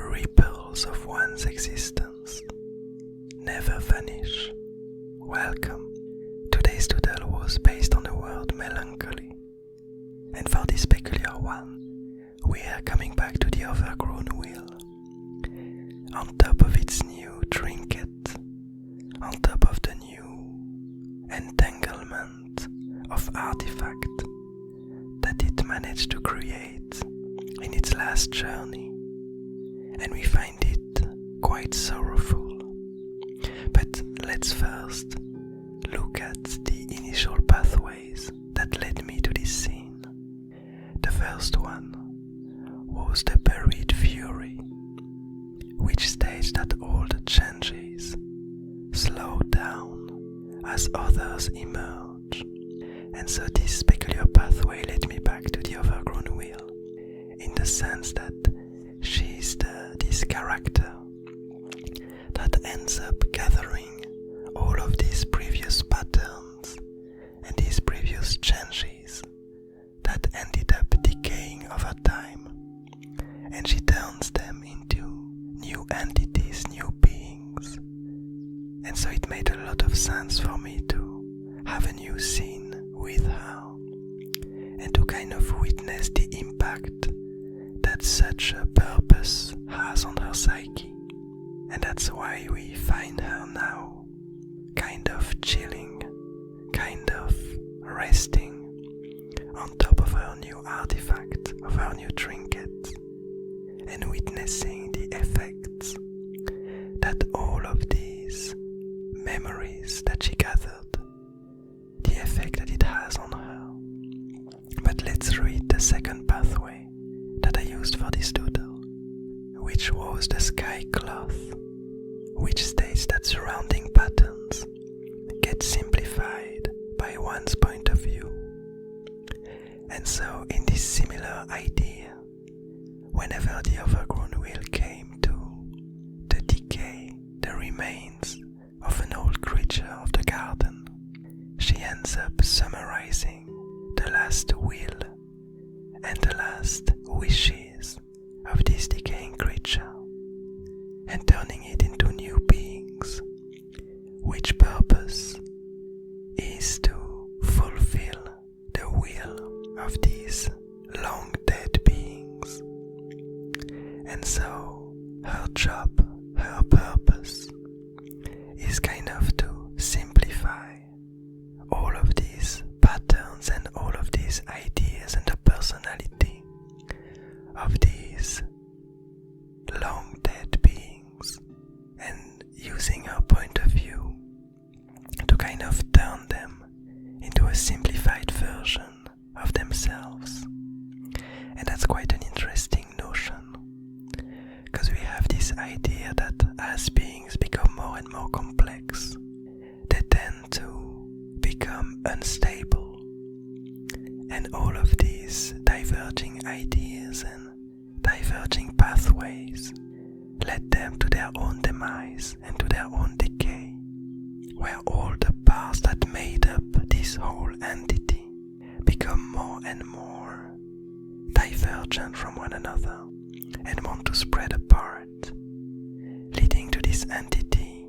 ripples of one's existence never vanish. Welcome. Today's doodle was based on the word melancholy, and for this peculiar one, we are coming back to the overgrown wheel. On top of its new trinket, on top of the new entanglement of artifact that it managed to create in its last journey, and we find it quite sorrowful. But let's first look at the initial pathways that led me to this scene. The first one was the buried fury, which states that all the changes slow down as others emerge. And so this peculiar pathway led me back to the overgrown wheel, in the sense that she's this character that ends up gathering all of these previous patterns and these previous changes that ended up decaying over time, and she turns them into new entities, new beings. And so it made a lot of sense for me to have a new scene with her and to kind of witness the impact that such a purpose has on her psyche. And that's why we find her now kind of chilling, kind of resting on top of her new artifact, of her new trinket, and witnessing the effects that all of these memories that she gathered, the effect that it has on her. But let's read the second pathway that I used for this doodle, which was the sky cloth, which states that surrounding patterns get simplified by one's point of view. And so in this similar idea, whenever the overgrown wheel came to the decay, the remains of an old creature of the garden, she ends up summarizing the last will and the last wishes of this decaying creature, and turning it into new beings, which purpose is to fulfill the will of these long dead beings. And so her job, her purpose, is kind of to simplify all of these patterns and all of these ideas and the personality of these long dead beings, and using her point of view to kind of turn them into a simplified version of themselves. And that's quite an interesting notion, because we have this idea that as beings become more and more complex, they tend to become unstable, and all of these diverging ideas and diverging pathways led them to their own demise and to their own decay, where all the parts that made up this whole entity become more and more divergent from one another and want to spread apart, leading to this entity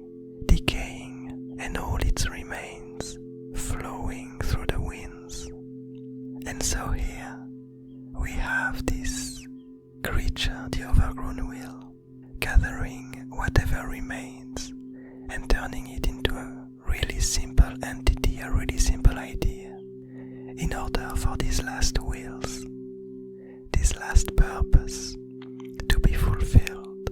decaying and all its remains flowing through the winds. And so here we have this creature, the overgrown wheel, gathering whatever remains and turning it into a really simple entity, a really simple idea, in order for these last wills, this last purpose, to be fulfilled.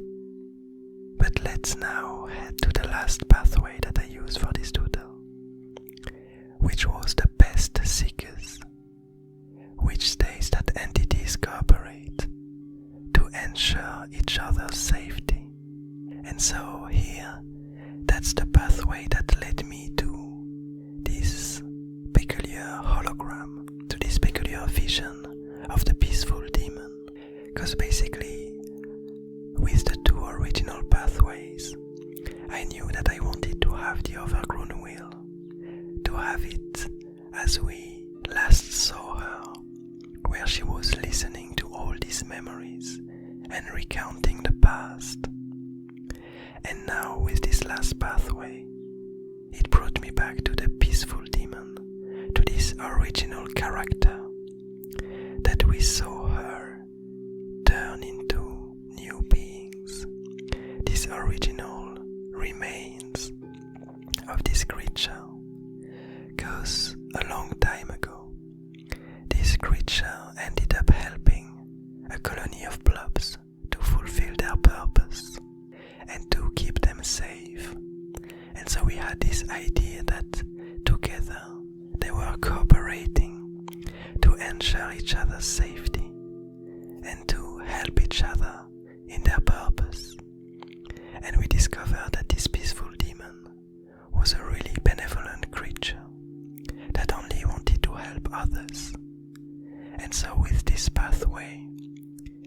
But let's now head to the last pathway that I used for this doodle, which was the best seekers, which states that entities cooperate to ensure each other's safety. And so here, that's the pathway that led me to this peculiar hologram, to this peculiar vision of the peaceful demon. Because basically, with the two original pathways, I knew that I wanted to have the overgrown wheel, to have it as we last saw her, where she was listening to all these memories and and recounting the past. And now with this last pathway, it brought me back to the peaceful demon, to this original character that we saw her turn into new beings. This original remains of this creature, because a long time ago, this creature ended up helping a colony of blobs to fulfill their purpose and to keep them safe. And so we had this idea that together they were cooperating to ensure each other's safety and to help each other in their purpose. And we discovered that this peaceful demon was a really benevolent creature that only wanted to help others. And so with this pathway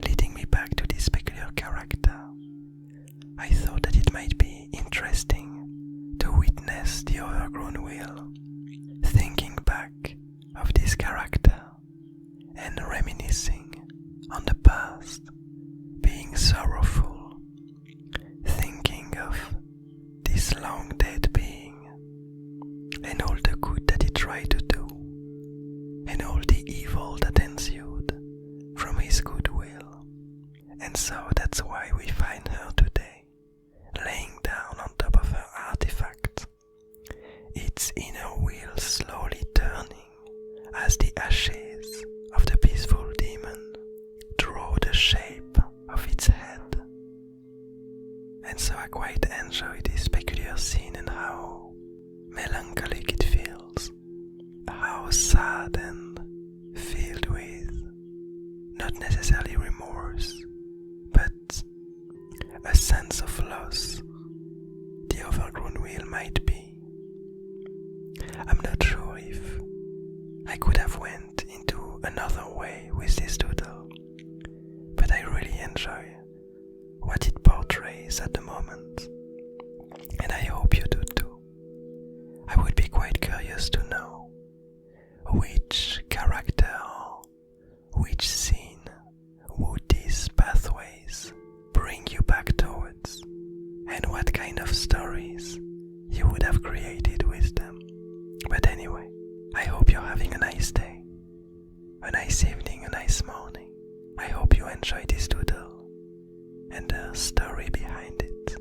leading me back to this peculiar character, I thought that it might be interesting to witness the overgrown wheel, thinking back of this character and reminiscing on the past, being sorrowful, thinking of this long dead being and all the good that he tried to do and all the evil that ensued from his goodwill. And so that's why we find her today, laying down on top of her artifact, its inner wheel slowly turning as the ashes of the peaceful demon draw the shape of its head. And so I quite enjoy this peculiar scene and how melancholic it feels, how sad and filled with not necessarily remorse, but a sense of loss the overgrown wheel might be. I'm not sure if I could have went into another way with this doodle, but I really enjoy what it portrays at the moment, and I hope you do too. I would be quite curious to know which character or which scene would these pathways bring you back towards, and what kind of stories you would have created with them. But anyway, I hope you're having a nice day, a nice evening, a nice morning. I hope you enjoy this doodle and the story behind it.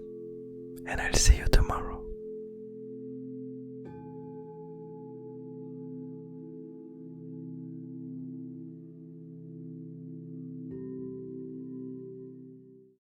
And I'll see you tomorrow.